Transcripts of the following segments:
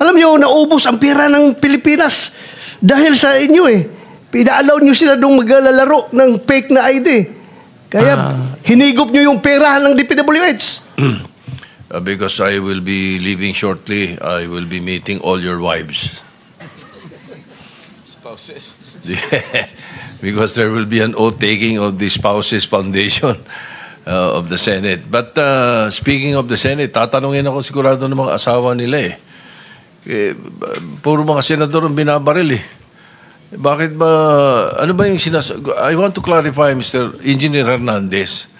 Alam niyo, naubos ang pera ng Pilipinas dahil sa inyo eh. Pina-allow niyo sila nung maglalaro ng fake na ID. Kaya hinigop niyo yung pera ng DPWH. Because I will be leaving shortly, I will be meeting all your wives. Spouses. Because there will be an oath-taking of the Spouses Foundation of the Senate. But speaking of the Senate, tatanungin ako sigurado ng mga asawa nila puro mga senador ang binabaril eh. Bakit ba, ano ba yung I want to clarify, Mr. Engineer Hernandez.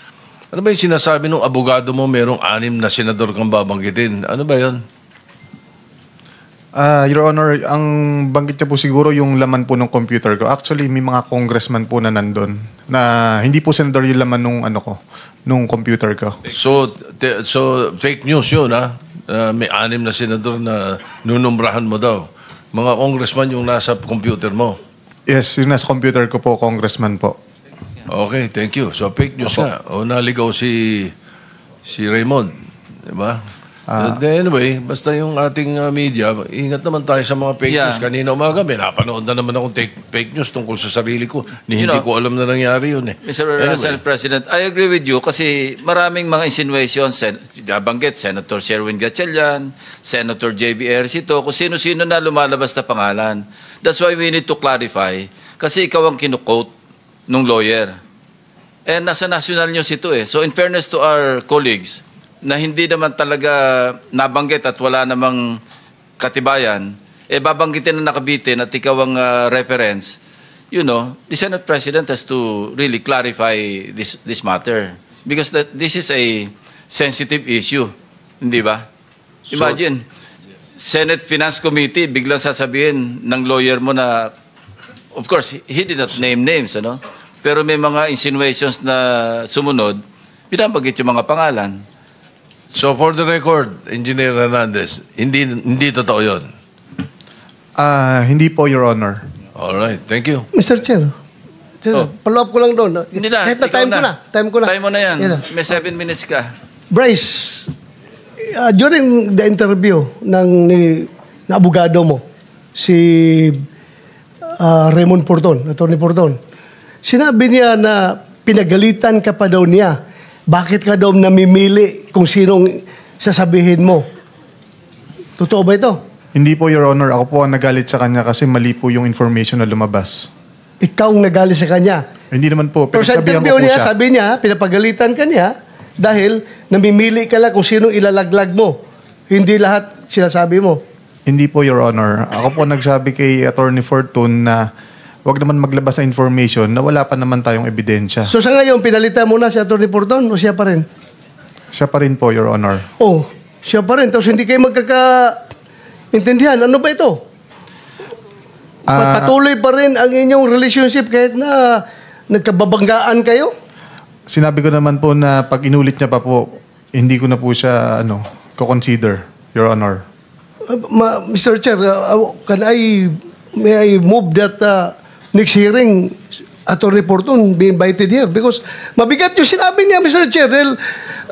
Ano ba yung sinasabi ng abogado mo merong 6 na senador kang babanggitin? Ano ba yun? Your Honor, ang banggit niya po siguro yung laman po ng computer ko. Actually, may mga congressman po na nandun na hindi po senador yung laman nung computer ko. So fake news yun, ha? May 6 na senador na nunumbrahan mo daw. Mga congressman yung nasa computer mo. Yes, yung nasa computer ko po, congressman po. Okay, thank you. So fake news nga. O naligaw si Raymond. Diba? Anyway, basta yung ating media, ingat naman tayo sa mga fake news. Kanina umaga, may napanood na naman akong fake news tungkol sa sarili ko. Hindi ko alam na nangyari yun eh. Mr. President, I agree with you kasi maraming mga insinuations, nabanggit, Senator Sherwin Gatchalian, Senator J.B. Ejercito, kung sino-sino na lumalabas na pangalan. That's why we need to clarify kasi ikaw ang kinukote nung lawyer. And nasa national news ito eh. So in fairness to our colleagues, na hindi naman talaga nabanggit at wala namang katibayan, babanggitin na nakabitin at ikaw ang reference, you know, the Senate President has to really clarify this matter. Because this is a sensitive issue. Hindi ba? Imagine, Senate Finance Committee, biglang sasabihin ng lawyer mo na, of course, he did not name names, ano? Pero may mga insinuations na sumunod, binabanggit yung mga pangalan. So for the record, Engineer Hernandez, hindi totoo yun? Hindi po, Your Honor. Alright, thank you. Mr. Chair, follow up ko lang doon. Hindi na, kahit na time ko na. Time mo na yan. May 7 minutes ka. Bryce, during the interview ng abogado mo, si Raymond Porton, Attorney Porton, sinabi niya na pinagalitan ka pa daw niya. Bakit ka daw namimili kung sinong sasabihin mo? Totoo ba ito? Hindi po, Your Honor. Ako po ang nagalit sa kanya kasi mali po yung information na lumabas. Ikaw ang nagalit sa kanya? Hindi naman po. Pero sa interview niya, sabi niya, pinapagalitan ka niya dahil namimili ka lang kung sinong ilalaglag mo. Hindi lahat sinasabi mo. Hindi po, Your Honor. Ako po nagsabi kay Attorney Fortune na wag naman maglabas sa information na wala pa naman tayong ebidensya. So sa ngayon, pinalitan mo na si Attorney Porton o siya pa rin? Siya pa rin po, Your Honor. Oh, siya pa rin. Tapos hindi kayo magkakaintindihan. Ano ba ito? Patuloy pa rin ang inyong relationship kahit na nagkababanggaan kayo? Sinabi ko naman po na pag inulit niya pa po, hindi ko na po siya ko-consider, Your Honor. Mr. Chair, may I move that next hearing, Attorney Porton be invited here because mabigat yung sinabi niya, Mr. Chair.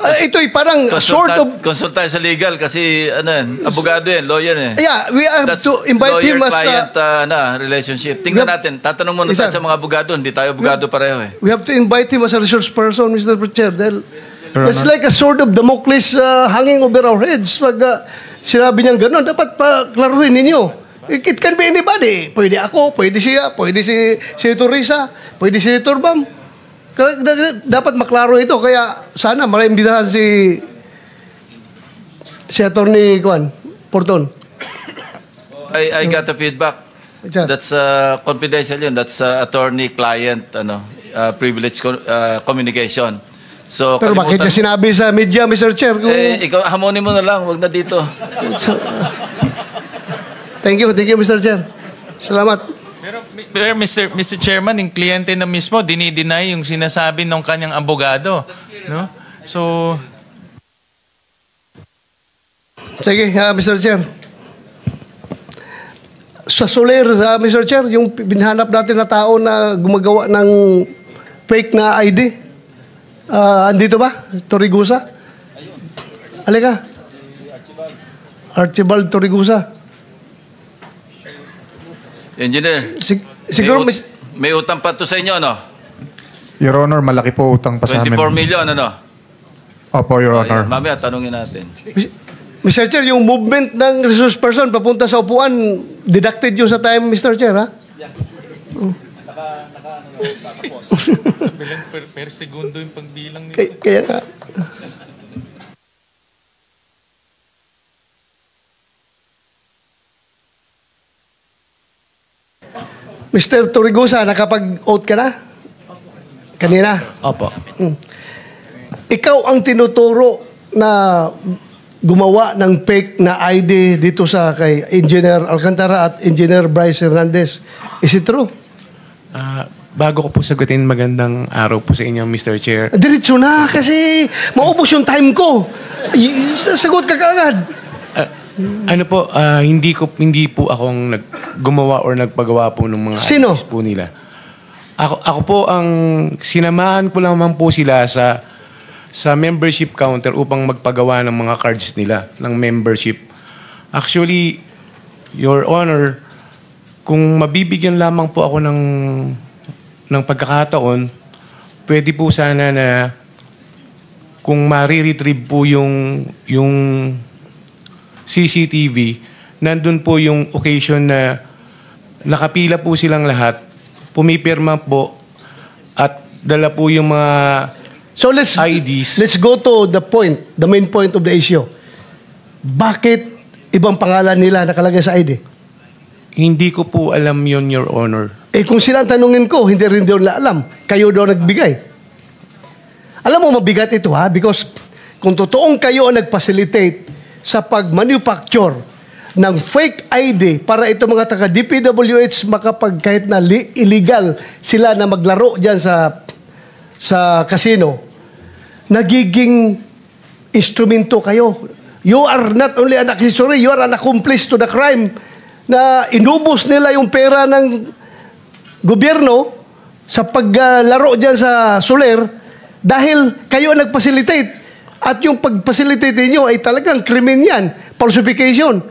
Ito'y parang sort of... Consult tayo sa legal kasi abogado yan, lawyer eh. Yeah, we have to invite him as... Lawyer-client relationship. Tingnan natin, tatanong muna tayo sa mga abogado. Hindi tayo abogado pareho eh. We have to invite him as a resource person, Mr. Chair. It's like a sort of Damocles hanging over our heads. Pag sinabi niyang gano'n, dapat paklaruhin ninyo. It can be anybody. Pwede ako, pwede siya, pwede si Senator Risa, pwede si Senator Bam. Dapat maklaro ito. Kaya sana maimbitahan si Attorney Porton. I got the feedback. That's confidential yun. That's attorney-client privilege communication. So, pero bakit niya sinabi sa media, Mr. Chair? Ikaw, hamonin mo na lang. Huwag na dito. Thank you, Mr. Chair. Salamat. Pero Mr. Chairman, yung kliyente na mismo, dinideny yung sinasabi ng kanyang abogado. No? So... Sige, Mr. Chair. Sa Soler, Mr. Chair, yung binhanap natin na tao na gumagawa ng fake na ID, andito ba? Torigusa? Halika. Archibald Torigusa. Engineer, Siguro, may utang pa to sa inyo, no? Your Honor, malaki po utang pa sa 24 amin. million, ano? Opo, Your Honor. Ayan, mamaya tanungin natin. Mr. Chair, yung movement ng resource person papunta sa upuan, deducted yun sa time, Mr. Chair, ha? Bilang per segundo yung pagbilang nito. Kaya nga. Mr. Torregosa, nakapag-oath ka na? Kanina? Opo. Ikaw ang tinuturo na gumawa ng fake na ID dito sa kay Engineer Alcantara at Engineer Bryce Hernandez. Is it true? Bago ko po sagutin, magandang araw po sa inyo, Mr. Chair. Diretso na kasi maubos yung time ko. Sagot ka kaagad. Hindi po akong gumawa or nagpagawa po ng mga Sino? IDs po nila. Ako po ang sinamahan ko lamang po sila sa membership counter upang magpagawa ng mga cards nila ng membership. Actually, Your Honor, kung mabibigyan lamang po ako ng pagkakataon, pwede po sana na kung mariretrieve po yung CCTV, nandun po yung occasion na nakapila po silang lahat, pumipirma po at dala po yung mga So let's go to the main point of the issue. Bakit ibang pangalan nila nakalagay sa ID? Hindi ko po alam yon, Your Honor. Kung sila ang tanungin ko, hindi rin daw alam. Kayo daw nagbigay. Alam mo, mabigat ito ha? Because kung totoong kayo ang nag-facilitate sa pag-manufacture ng fake ID para ito mga taga-DPWH kahit na illegal sila na maglaro dyan sa casino, nagiging instrumento kayo. You are not only an accessory, you are an accomplice to the crime na inubos nila yung pera ng gobyerno sa paglaro dyan sa Soler dahil kayo ang nag-facilitate. At yung pag-facilitate niyo ay talagang krimen yan. Falsification.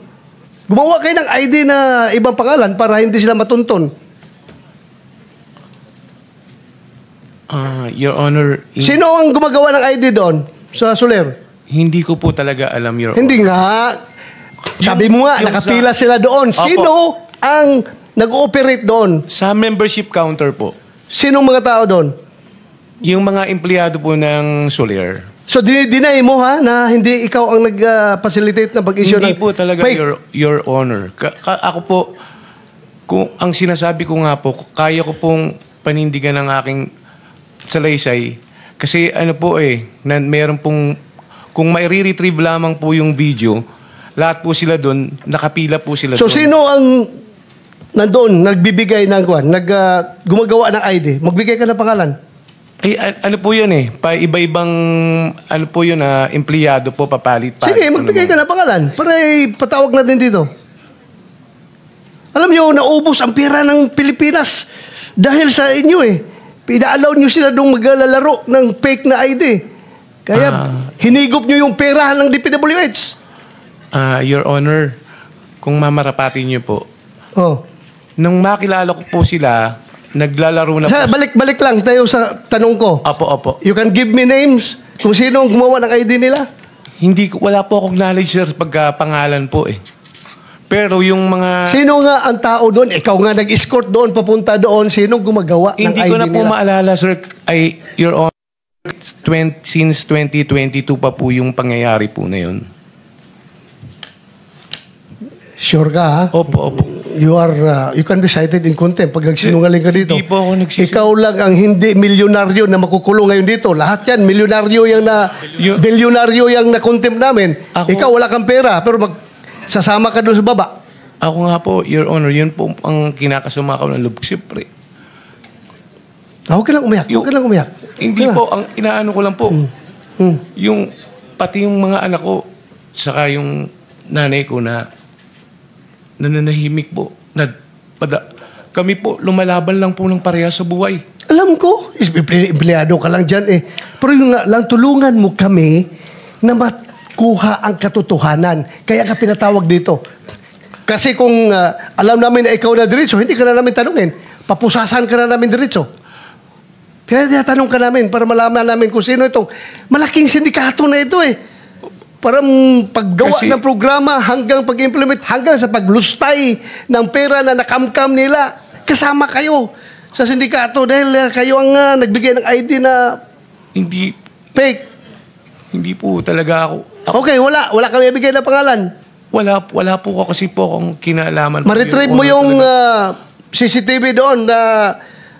Gumawa kayo ng ID na ibang pangalan para hindi sila matunton. Your Honor, Sino ang gumagawa ng ID doon sa Soler? hindi ko po talaga alam, Your Honor. Hindi nga. Sabi mo nga, yung nakapila sila doon. Sino ang nag-ooperate doon? Sa membership counter po, Sinong mga tao doon? yung mga empleyado po ng Soler. So, dinay mo ha, na hindi ikaw ang nag-facilitate na pag-issue ng Hindi po talaga, fake. Your Honor. Ako po, kung ang sinasabi ko nga po, kaya ko pong panindigan ng aking salaysay. Kasi meron pong, kung may re-retrieve lamang po yung video, lahat po sila doon, nakapila po sila So, doon. sino ang nandoon, nagbibigay ng gumagawa ng ID? Magbigay ka ng pangalan. Ano po yun iba-ibang, empleyado po, papalit. Sige, magbigay ka ng pangalan. Para patawag natin dito. Alam nyo, naubos ang pera ng Pilipinas dahil sa inyo Pina-allow nyo sila doon maglalaro ng fake na ID. Kaya hinigop nyo yung pera ng DPWH. Your Honor, kung mamarapatin nyo po, nung makilala ko po sila, naglalaro na po. Balik lang tayo sa tanong ko. Opo. You can give me names kung sino ang gumawa ng ID nila? Wala po akong knowledge, sir, pagkapangalan po Pero yung mga... Sino nga ang tao doon? Ikaw nga nag-escort doon, papunta doon. Sino gumagawa ng ID nila? Hindi ko na po maalala, sir. Your Honor, since 2022 pa po yung pangyayari po na yun. Sure ka, ha? Opo. You can be cited in contempt pag nagsinungaling ka dito. Hindi po ako nagsisinungaling. Ikaw lang ang hindi milyonaryo na makukulong ngayon dito. Lahat yan, milyonaryo bilyonaryo yung na-contempt namin. Ikaw wala kang pera, pero sasama ka doon sa baba. Ako nga po, Your Honor, yun po ang kinakasama ko ng lubog. Siyempre. Huwag ka lang umiyak. Hindi po, ang inaano ko lang po, yung pati yung mga anak ko, saka yung nanay ko na nananahimik po. Kami po, lumalaban lang po ng pareha sa buhay. Alam ko, empleyado ka lang dyan Pero yung nga lang, tulungan mo kami na makuha ang katotohanan. Kaya ka pinatawag dito. Kasi kung alam namin na ikaw na diretso, hindi ka na namin tanungin. Papusasan ka na namin diretso. Kaya tinatanong ka namin para malaman namin kung sino itong malaking sindikato na ito eh. Para paggawa Kasi- ng programa hanggang pag-implement, hanggang sa paglustay ng pera na nakamkam nila. Kasama kayo sa sindikato dahil kayo ang nagbigay ng ID na Hindi, fake. hindi po talaga ako. Okay, wala kami ibigay na pangalan. Wala po ako kasi po akong kinalaman. po, Ma-retrieve Your mo Honor, yung talaga. CCTV doon na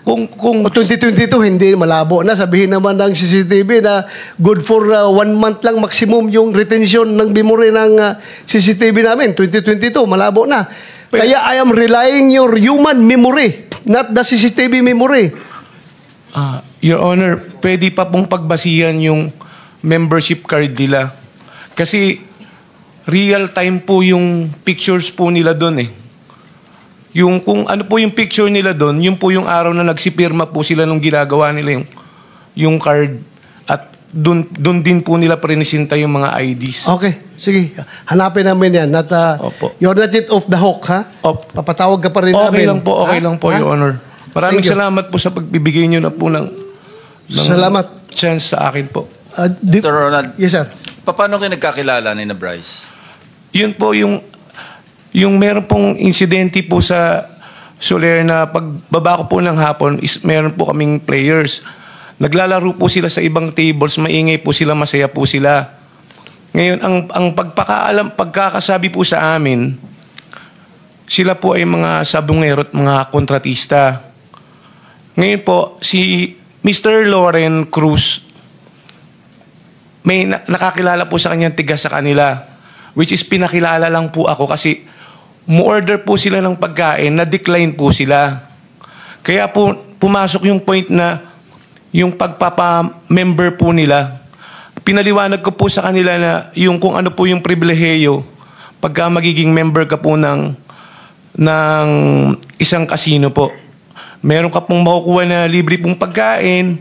kung 2022 hindi malabo na. Sabihin naman ng CCTV na good for 1 month lang maximum yung retention ng memory ng CCTV namin. 2022, malabo na. Kaya I am relying your human memory, not the CCTV memory. Your Honor, pwede pa pong pagbasihan yung membership card nila. Kasi real time po yung pictures po nila doon eh. Yung kung ano po yung picture nila doon, yun po yung araw na nagsipirma po sila nung ginagawa nila yung card. At doon din po nila prinisinta yung mga IDs. Okay, sige. Hanapin namin yan. Not, Opo. you're not yet off the hook, ha? Papatawag ka pa rin Okay namin. lang po, okay Ha? lang po, Ha? Your Honor. Maraming Thank you. salamat po sa pagbibigay nyo na po ng Salamat. chance sa akin po. Dr. Ronald, Yes, sir. paano kayo nagkakilala ni na Bryce? Yun po yung meron pong insidente po sa Soler na pagbaba ko po ng hapon is meron po kaming players. Naglalaro po sila sa ibang tables, maingay po sila, masaya po sila. Ngayon, ang pagkakasabi po sa amin, sila po ay mga sabungero at mga kontratista. Ngayon po, si Mr. Loren Cruz, may nakakilala po sa kanyang tiga sa kanila, which is pinakilala lang po ako kasi mu-order po sila ng pagkain, na-decline po sila. Kaya po pumasok yung point na yung pagpapa-member po nila, pinaliwanag ko po sa kanila na yung kung ano po yung pribilehiyo pagka magiging member ka po ng isang casino po. Meron ka pong makukuha na libre pong pagkain,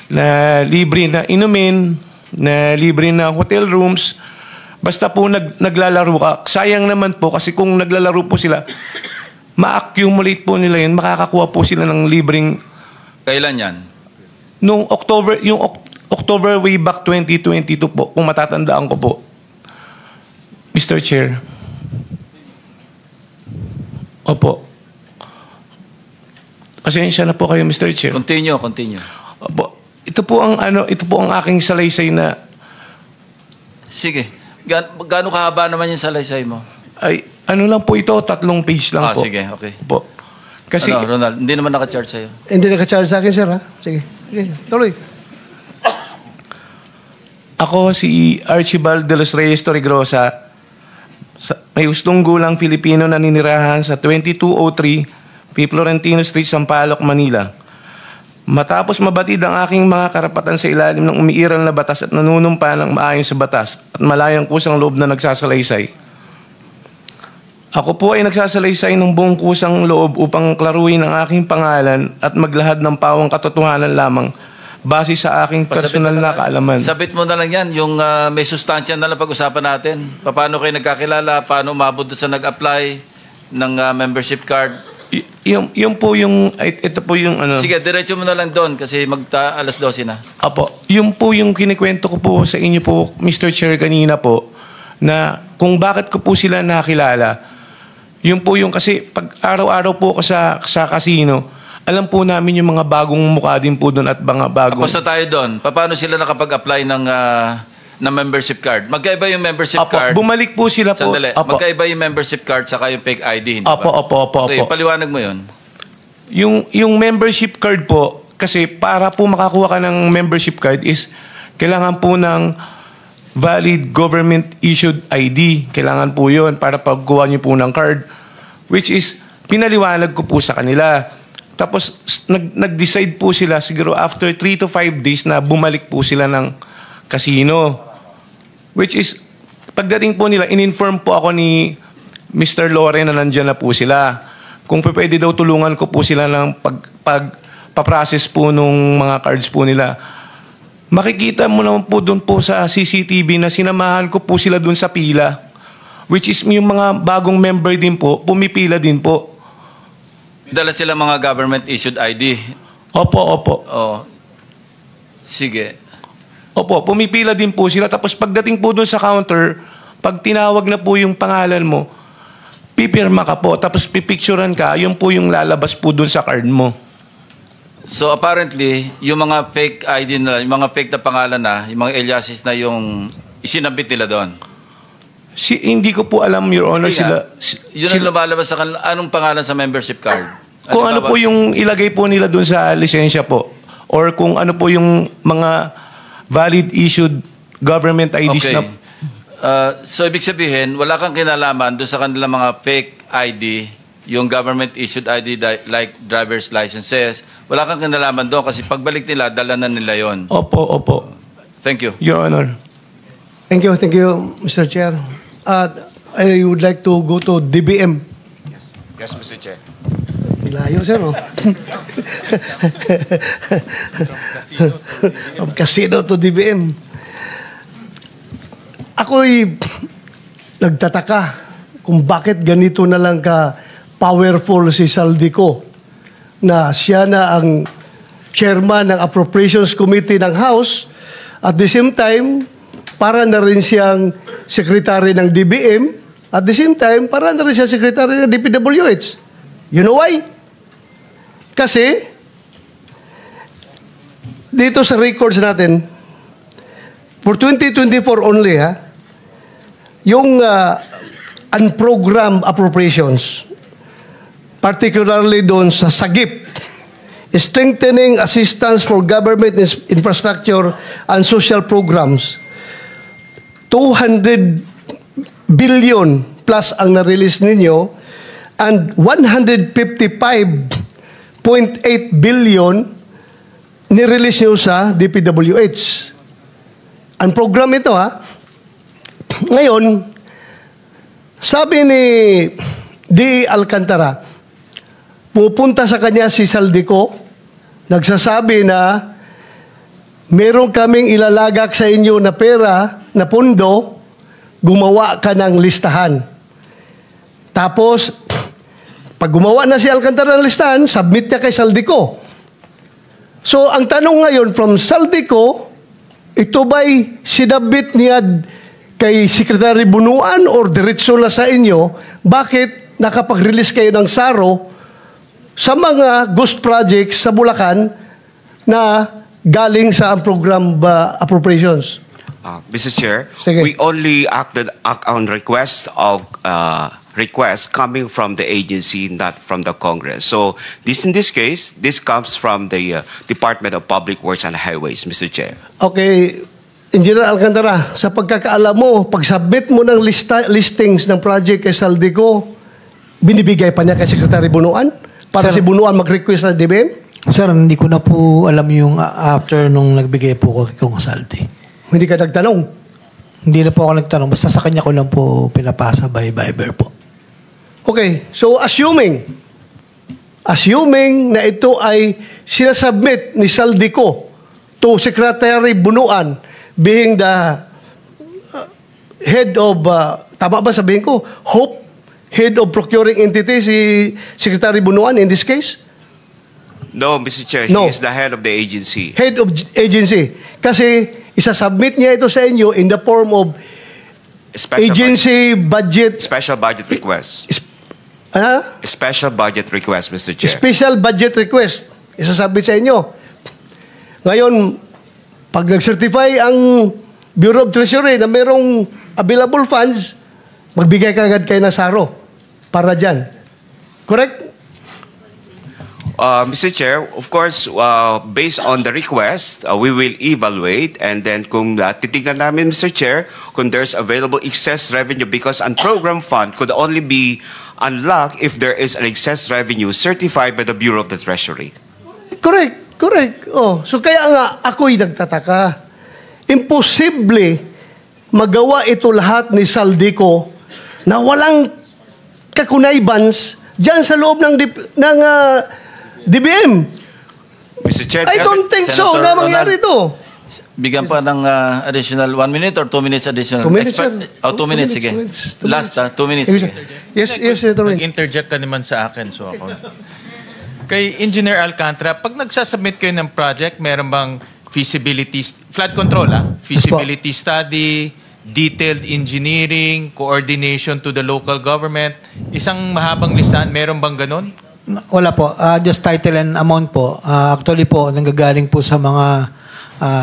na libre na inumin, na libre na hotel rooms. Basta po naglalaro ka. Sayang naman po kasi kung naglalaro po sila, ma-accumulate po nila yun, makakakuha po sila ng libreng... Kailan yan? Nung October way back 2022 po, kung matatandaan ko po. Mr. Chair. Opo. Pasensya na po kayo, Mr. Chair. Continue. Opo. Ito po ang aking salaysay na Sige. Gaano kahaba naman yung salaysay mo? ay ano lang po ito, 3 page lang po. Sige, okay. Po. Kasi Ronald, hindi naman naka-charge sa'yo. Hindi naka-charge sa akin, sir, ha? Sige. Sige, tuloy. ako si Archibald de los Reyes Torregrosa, may hustong gulang Filipino na ninirahan sa 2203 P. Florentino Street, Sampaloc, Manila. Matapos mabatid ang aking mga karapatan sa ilalim ng umiiral na batas at nanunumpa ng maayon sa batas at malayang kusang loob na nagsasalaysay. Ako po ay nagsasalaysay ng buong kusang loob upang klaruhin ang aking pangalan at maglahad ng pawang katotohanan lamang base sa aking personal na kaalaman. Sabit mo na lang yan, yung may sustansya na lang pag-usapan natin. Paano kayo nagkakilala, paano umabot sa nag-apply ng membership card. Yung po yung, ito po yung ano. Sige, diretso mo na lang doon kasi alas 12 na. Apo, yung po yung kinikwento ko po sa inyo po, Mr. Chair, kanina po, na kung bakit ko po sila nakilala, yun po yung kasi pag araw-araw po ako sa casino, alam po namin yung mga bagong mukha din po doon at mga bagong... Tapos na tayo doon. Paano sila nakapag-apply ng membership card? Magkaiba yung membership Apo, card. bumalik po sila po. Sandali. Apo. Magkaiba yung membership card saka yung fake ID, hindi Opo, ba? opo. Okay, paliwanag mo yun. Yung membership card po, kasi para po makakuha ka ng membership card is kailangan po ng valid government-issued ID. Kailangan po yun para pagkuha niyo po ng card. Which is, pinaliwanag ko po sa kanila. Tapos, nag-decide po sila siguro after 3 to 5 days na bumalik po sila ng casino. Which is, pagdating po nila, in-inform po ako ni Mr. Loren na nandyan na po sila. Kung pwede daw tulungan ko po sila ng pagpaprocess po nung mga cards po nila. Makikita mo naman po doon po sa CCTV na sinamahan ko po sila doon sa pila. which is yung mga bagong member din po, pumipila din po. Dala sila mga government-issued ID. Opo, opo. Oh. Sige. Opo, pumipila din po sila. Tapos pagdating po doon sa counter, pag tinawag na po yung pangalan mo, pipirma ka po, tapos pipicturean ka, yun po yung lalabas po doon sa card mo. So apparently, yung mga fake ID na, yung mga fake na pangalan na, yung mga aliases na yung isinabit nila doon. Hindi ko po alam, Your Honor, Hindi nga. Yun ang lumalabas sa kanila. Anong pangalan sa membership card? kung ano po yung ilagay po nila doon sa lisensya po, or kung ano po yung mga valid issued government IDs Okay. na... So ibig sabihin, wala kang kinalaman doon sa kanilang mga fake ID, yung government issued ID like driver's licenses, wala kang kinalaman doon kasi pagbalik nila, dala na nila yon. Opo, opo. Thank you. Your Honor. Thank you, Mr. Chair. I would like to go to DBM. Yes, Mr. Chair. Pilayo, sir, oh. From casino to DBM. Ako'y nagtataka kung bakit ganito na lang ka powerful si Saldico na siya na ang chairman ng Appropriations Committee ng House at the same time para na rin siyang secretary ng DBM at the same time para na rin siyang secretary ng DPWH. You know why? Kasi dito sa records natin for 2024 only yung unprogrammed appropriations, particularly doon sa SAGIP, strengthening assistance for government infrastructure and social programs, 200 billion plus ang na-release ninyo and 155.8 billion ni-release nyo sa DPWH. Ang program ito Ngayon, sabi ni D. Alcantara, pupunta sa kanya si Saldico, nagsasabi na meron kaming ilalagak sa inyo na pera, na pondo, gumawa ka ng listahan. Tapos, pag gumawa na si Alcantara ng listahan, submit niya kay Saldico. So, ang tanong ngayon from Saldico, ito ba'y sinabit niya kay Secretary Bunuan or diretso na sa inyo? Bakit nakapag-release kayo ng SARO sa mga ghost projects sa Bulacan na galing sa program appropriations? Mr. Chair, Sige. we only act on requests coming from the agency, not from the Congress. So in this case, this comes from the Department of Public Works and Highways, Mr. Chair. Okay, Engineer Alcantara, sa pagkakaalam mo, pag-submit mo ng listings ng project kay Saldico, binibigay pa niya kay Secretary Bunuan para si Bunuan mag-request sa DBM? Sir, hindi ko na po alam yung after nung nagbigay po ko kung Saldi. Hindi ka nagtanong? Hindi na po ako nagtanong. Basta sa kanya ko lang po pinapasa by Viber po. Okay, so assuming na ito ay sinasubmit ni Saldico to Secretary Bunuan being the head of, tama ba sabihin ko, head of procuring entity si Secretary Bunuan in this case? No, Mr. Chair, No. he is the head of the agency. Head of agency. Kasi isasubmit niya ito sa inyo in the form of agency budget. Special budget request. Ano? Special budget request, Mr. Chair. Special budget request. Isasubmit sa inyo. Ngayon, pag nag-certify ang Bureau of Treasury na merong available funds, magbigay ka agad kayo ng SARO para dyan. Correct? Mr. Chair, of course, based on the request, we will evaluate and then kung titignan namin, Mr. Chair, kung there's available excess revenue because an program fund could only be unlocked if there is an excess revenue certified by the Bureau of the Treasury. Correct. Oh, so kaya nga ako'y nagtataka. Imposible magawa ito lahat ni Saldico na walang kakunaybans dyan sa loob ng DBM. Mr. Chair, I don't think so Senator na mangyari ito. Bigyan pa ng additional 1 minute or 2 minutes additional? 2 minutes, sir. 2 minutes, sige. 2 minutes. Last, 2 minutes. Yes, Sige. yes, Senator Win. Nag-interject ka naman sa akin, so ako. Kay Engineer Alcantara, pag nagsasubmit kayo ng project, meron bang feasibility, flood control, feasibility study, detailed engineering, coordination to the local government, isang mahabang listahan, meron bang ganun? Wala po. Just title and amount po. Actually po, nanggagaling po sa mga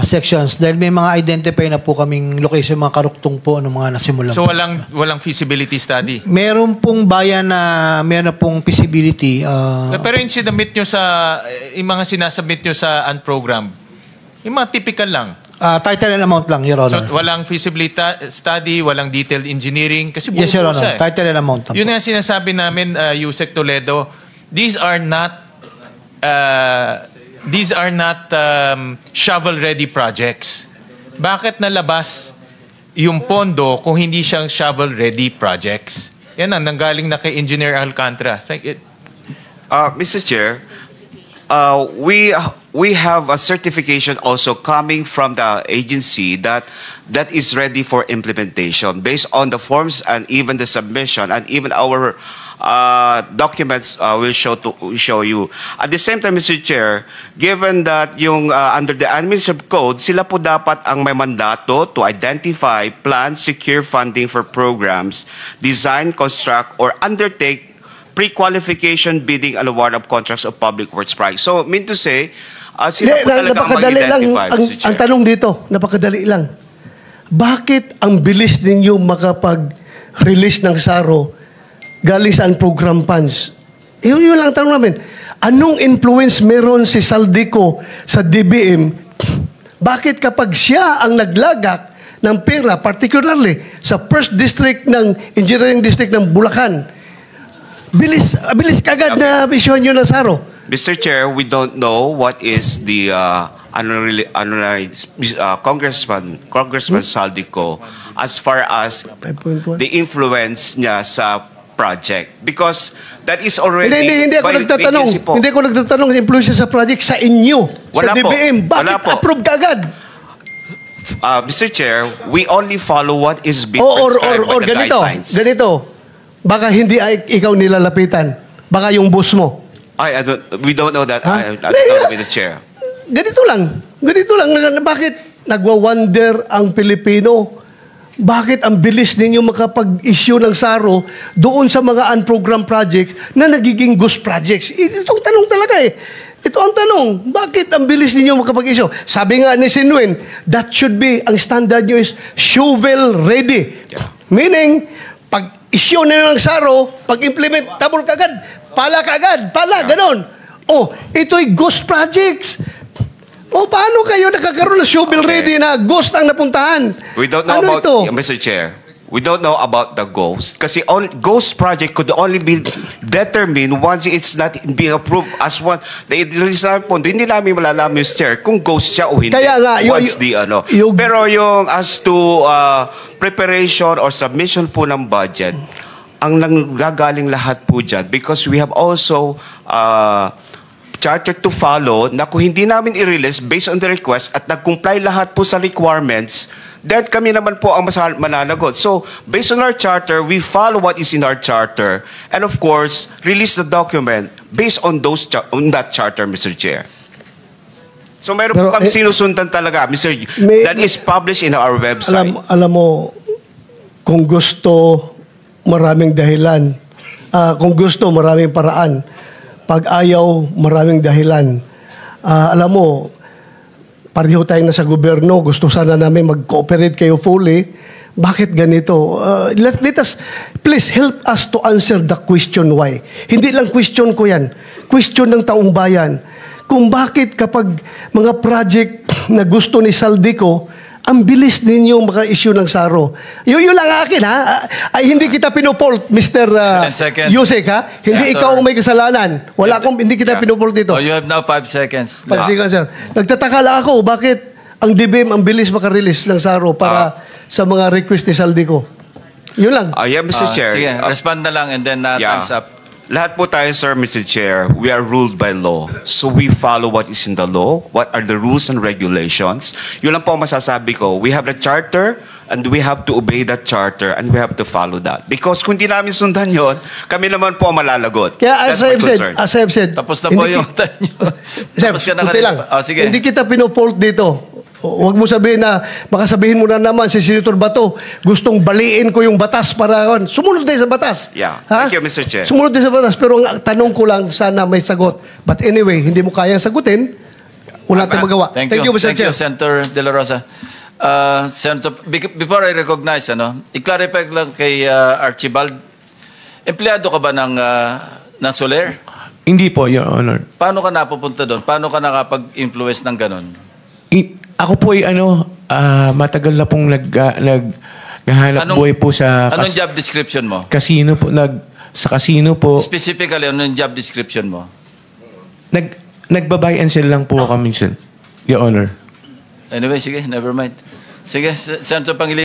sections dahil may mga identify na po kaming location, mga karuktong po ng mga nasimulan. So po. walang feasibility study? Meron pong bayan na meron na pong feasibility. Pero yung sinabit nyo yung mga sinasubmit nyo sa unprogram, yung mga typical lang. Title and amount lang, Your So Honor. walang feasibility study, walang detailed engineering, kasi buo Yes, Your po Honor. siya. Title and amount lang Yun po. nga sinasabi namin, Yusek Toledo, these are not shovel-ready projects. Bakit nalabas yung pondo kung hindi siyang shovel-ready projects? Yan ang nanggaling na kay Engineer Alcantara. Mr. Chair, we have a certification also coming from the agency that is ready for implementation based on the forms and even the submission and even our documents will show you. At the same time, Mr. Chair, given that yung under the Administrative Code, sila po dapat ang may mandato to identify, plan, secure funding for programs, design, construct, or undertake pre-qualification bidding and award of contracts of public works projects. So, mean to say, sila po talaga ang Napakadali lang. mag-identify, Mr. Chair. Ang tanong dito, napakadali lang. Bakit ang bilis ninyo makapag-release ng SARO galing sa program funds? Yun lang ang tanong namin. Anong influence meron si Saldico sa DBM? Bakit kapag siya ang naglagak ng pera, particularly sa first district ng engineering district ng Bulacan, bilis kagad na isyuhan nyo ng SARO? Mr. Chair, we don't know what is the Congressman Saldico as far as 5.1. the influence niya sa project because that is already Hindi ako by nagtatanong. agency po. Hindi ako nagtatanong ng influence sa project sa inyo, Wala sa po. DBM. Wala Bakit po. approve kagad? Mr. Chair, we only follow what is being Or prescribed by the ganito, guidelines. ganito. Baka hindi ikaw nilalapitan. Baka yung boss mo. We don't know that. Ha? I don't know with the chair. Ganito lang. Bakit nagwa-wonder ang Pilipino? Bakit ang bilis ninyo makapag-issue ng SARO doon sa mga unprogrammed projects na nagiging ghost projects? Itong tanong talaga eh. Ito ang tanong. Bakit ang bilis ninyo makapag-issue? Sabi nga ni Sinwin, that should be, ang standard nyo is shovel ready. Yeah. Meaning, pag-issue na ng SARO, pag-implement, tabol kagad, pala, ganon. Oh, ito'y ghost projects. O paano kayo nakakaroon ng shovel ready na ghost ang napuntahan? We don't know ano about, ito? Mr. Chair, we don't know about the ghost kasi ghost project could only be determined once it's not being approved as one. The example, hindi namin malalaman, Mr. Chair, kung ghost siya o hindi. Kaya nga, Pero yung as to preparation or submission po ng budget, ang nanggagaling lahat po dyan because we have also charter to follow na kung hindi namin i-release based on the request at nag-comply lahat po sa requirements, then kami naman po ang mananagot. So, based on our charter, we follow what is in our charter and of course, release the document based on that charter, Mr. Chair. So, meron po kami sinusundan talaga, Mr. That is published in our website. Alam mo, kung gusto, maraming dahilan. Kung gusto, maraming paraan. Pag ayaw, maraming dahilan. Alam mo, pareho tayong nasa gobyerno, gusto sana namin mag-cooperate kayo fully. Bakit ganito? Let us, please help us to answer the question why. Hindi lang question ko yan. Question ng taong bayan. Kung bakit kapag mga project na gusto ni Saldico, ang bilis ninyong maka-issue ng SARO. Yun lang akin, ha? Ay, hindi kita pinupult, Mr. Yusek, ha? Hindi ikaw ang may kasalanan. Hindi kita pinupult dito. Oh, you have now 5 seconds. 5 seconds, sir. Nagtataka lang ako, bakit ang DBM ang bilis maka-release ng SARO para sa mga request ni Saldico? Yun lang. Yeah, Mr. Chair. Sige, respond na lang and then time's up. Lahat po tayo, sir, Mr. Chair, we are ruled by law. So we follow what is in the law, what are the rules and regulations. Yun lang po ang masasabi ko. We have the charter, and we have to obey that charter, and we have to follow that. Because kung di namin sundan yun, kami naman po ang malalagot. Kaya That's my concern. as I've said, Tapos na po hindi yung time nyo. Sir, Tapos ka na kunti kanina lang. pa. Oh, sige. Hindi kita pinofault dito. Huwag mo sabihin na, makasabihin mo na naman si Senator Bato, gustong baliin ko yung batas para, sumunod din sa batas. Yeah. Ha? Thank you, Mr. Chair. Sumunod din sa batas, pero ang tanong ko lang, sana may sagot. But anyway, hindi mo kayang sagutin, wala tayong magawa. Thank you, Mr. Thank Chair. you, Senator De La Rosa. Senator, before I recognize, i-clarify lang kay Archibald, empleyado ka ba ng Soler? Hindi po, Your Honor. Paano ka napupunta doon? Paano ka nakapag-influence ng ganon? Ako po ay matagal na pong naghahanap buhay po sa Anong job description mo? casino po, sa casino po. Specifically, anong job description mo? Nagbabuy and sell lang po kami, Your Honor. Anyway, sige, never mind. Sige, Senator Pangilinan.